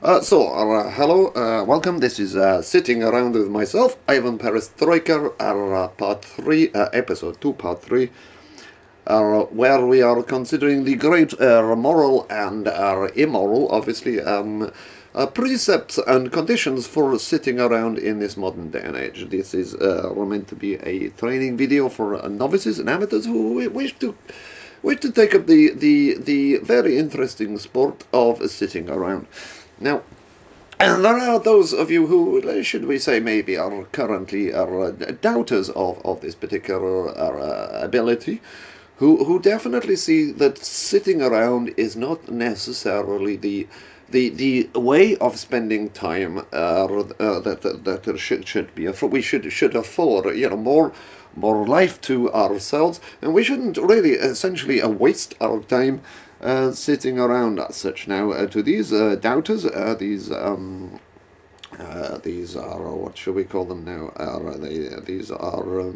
Hello, welcome. This is Sitting Around with myself, Ivan Perestroika, part 3, episode 2, part 3, where we are considering the great moral and immoral, obviously, precepts and conditions for sitting around in this modern day and age. This is meant to be a training video for novices and amateurs who wish to take up the very interesting sport of sitting around. Now, and there are those of you who, should we say, maybe are currently doubters of this particular ability, who definitely see that sitting around is not necessarily the way of spending time that there should be. We should afford more life to ourselves, and we shouldn't really essentially waste our time sitting around as such. Now, to these doubters, these are, what should we call them now? These are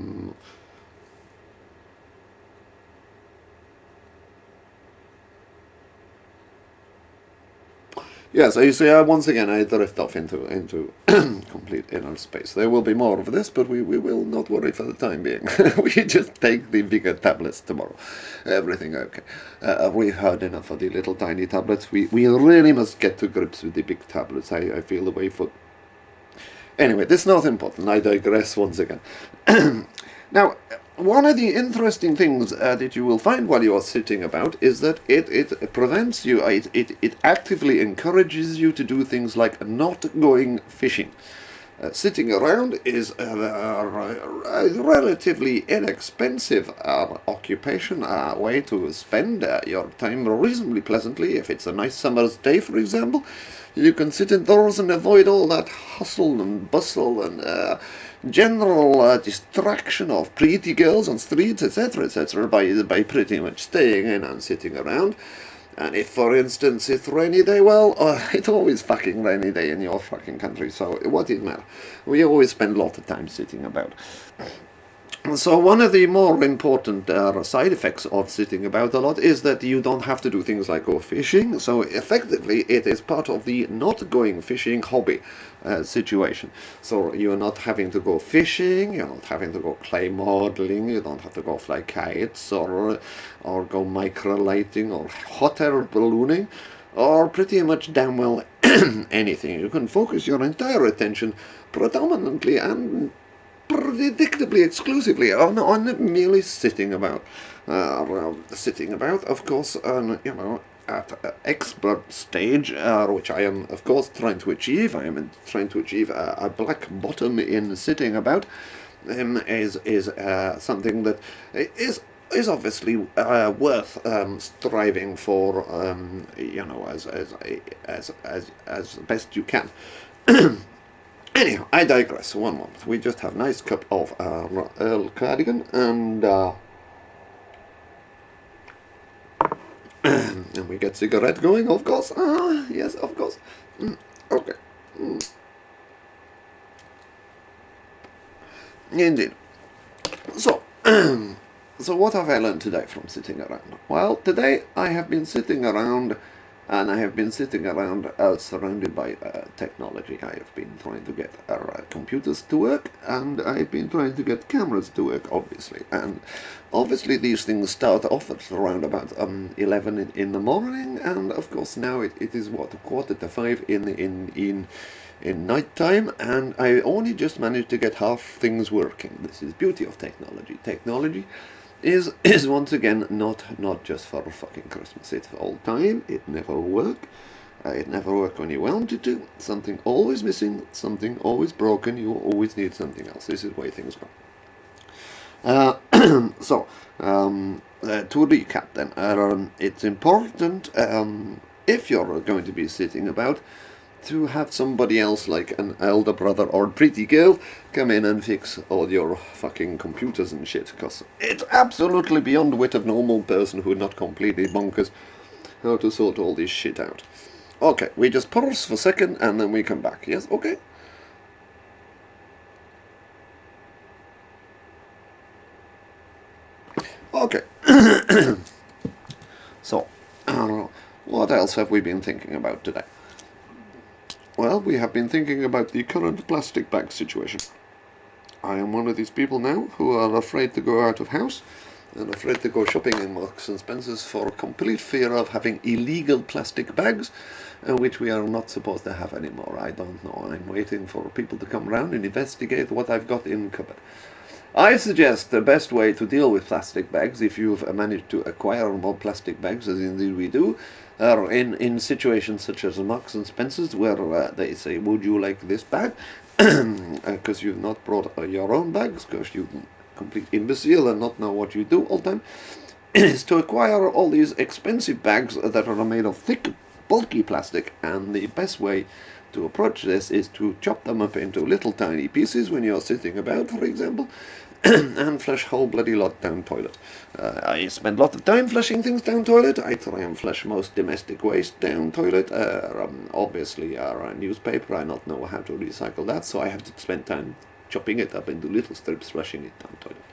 yeah, so you see, once again, I drift off into complete inner space. There will be more of this, but we will not worry for the time being. We just take the bigger tablets tomorrow. Everything okay. We've heard enough of the little tiny tablets. We really must get to grips with the big tablets. I feel the way for... Anyway, this is not important. I digress once again. Now, one of the interesting things that you will find while you are sitting about is that it prevents you, it actively encourages you to do things like not going fishing. Sitting around is a relatively inexpensive occupation, a way to spend your time reasonably pleasantly. If it's a nice summer's day, for example, you can sit indoors and avoid all that hustle and bustle and general distraction of pretty girls on streets, etc., by pretty much staying in and sitting around. And if, for instance, it's rainy day, well, it's always fucking rainy day in your fucking country, so what does it matter? We always spend a lot of time sitting about. So one of the more important side effects of sitting about a lot is that you don't have to do things like go fishing. So effectively, it is part of the not going fishing hobby situation. So you're not having to go fishing, you're not having to go clay modeling, you don't have to go fly kites or go microlighting or hot air ballooning, or pretty much damn well anything. You can focus your entire attention predominantly and predictably exclusively on merely sitting about. Sitting about, of course, at expert stage, which I am, of course, trying to achieve. I am trying to achieve a black bottom in sitting about. Is something that is obviously worth striving for, as best you can. Anyhow, I digress. One moment. We just have a nice cup of Earl Cardigan and we get cigarette going, of course. Yes, of course. Okay. Indeed. So, so what have I learned today from sitting around? Well, today I have been sitting around, and I have been sitting around surrounded by technology. I have been trying to get computers to work, and I've been trying to get cameras to work, obviously. And obviously these things start off at around about 11 in the morning, and of course now it is, what, 4:45 in night time, and I only just managed to get half things working. This is beauty of technology. Technology is once again not just for fucking Christmas. It's for all time. It never work. It never worked when you wanted to. Something always missing. Something always broken. You always need something else. This is the way things go. So to recap then, it's important if you're going to be sitting about, to have somebody else, like an elder brother or pretty girl, come in and fix all your fucking computers and shit, because it's absolutely beyond the wit of normal person who are not completely bonkers how to sort all this shit out. Okay, we just pause for a second and then we come back. Yes, okay? Okay. So, what else have we been thinking about today? Well, we have been thinking about the current plastic bag situation. I am one of these people now who are afraid to go out of house and afraid to go shopping in Marks and Spencer's for complete fear of having illegal plastic bags, which we are not supposed to have anymore. I don't know. I'm waiting for people to come around and investigate what I've got in cupboard. I suggest the best way to deal with plastic bags, if you've managed to acquire more plastic bags, as indeed we do, are in situations such as Marks and Spencer's, where they say, would you like this bag? Because you've not brought your own bags, because you complete imbecile and not know what you do all the time, is to acquire all these expensive bags that are made of thick, bulky plastic, and the best way to approach this is to chop them up into little tiny pieces when you're sitting about, for example, and flush whole bloody lot down toilet. I spend a lot of time flushing things down toilet. I try and flush most domestic waste down toilet. Obviously, our newspaper, I not know how to recycle that, so I have to spend time chopping it up into little strips, flushing it down toilet.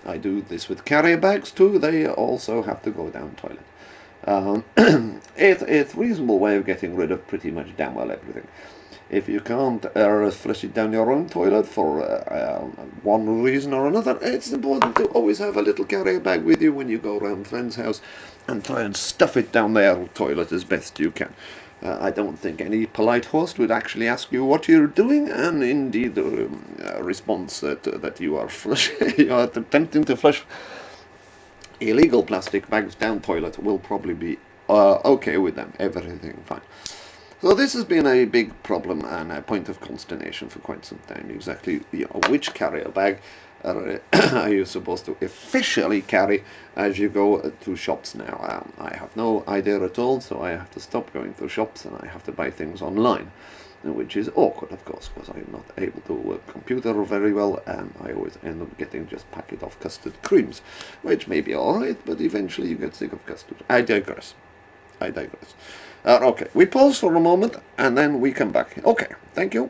I do this with carrier bags too. They also have to go down toilet. It's a reasonable way of getting rid of pretty much damn well everything. If you can't flush it down your own toilet for one reason or another, it's important to always have a little carrier bag with you when you go around a friend's house and try and stuff it down their toilet as best you can. I don't think any polite host would actually ask you what you're doing, and indeed the response that you are you are attempting to flush illegal plastic bags down toilet will probably be okay with them. Everything fine. So this has been a big problem and a point of consternation for quite some time. Exactly, which carrier bag are you supposed to officially carry as you go to shops now? I have no idea at all, so I have to stop going to shops and I have to buy things online, which is awkward, of course, because I'm not able to work computer very well, and I always end up getting just packet of custard creams, which may be alright, but eventually you get sick of custard. I digress. Okay, we pause for a moment, and then we come back. Okay, thank you.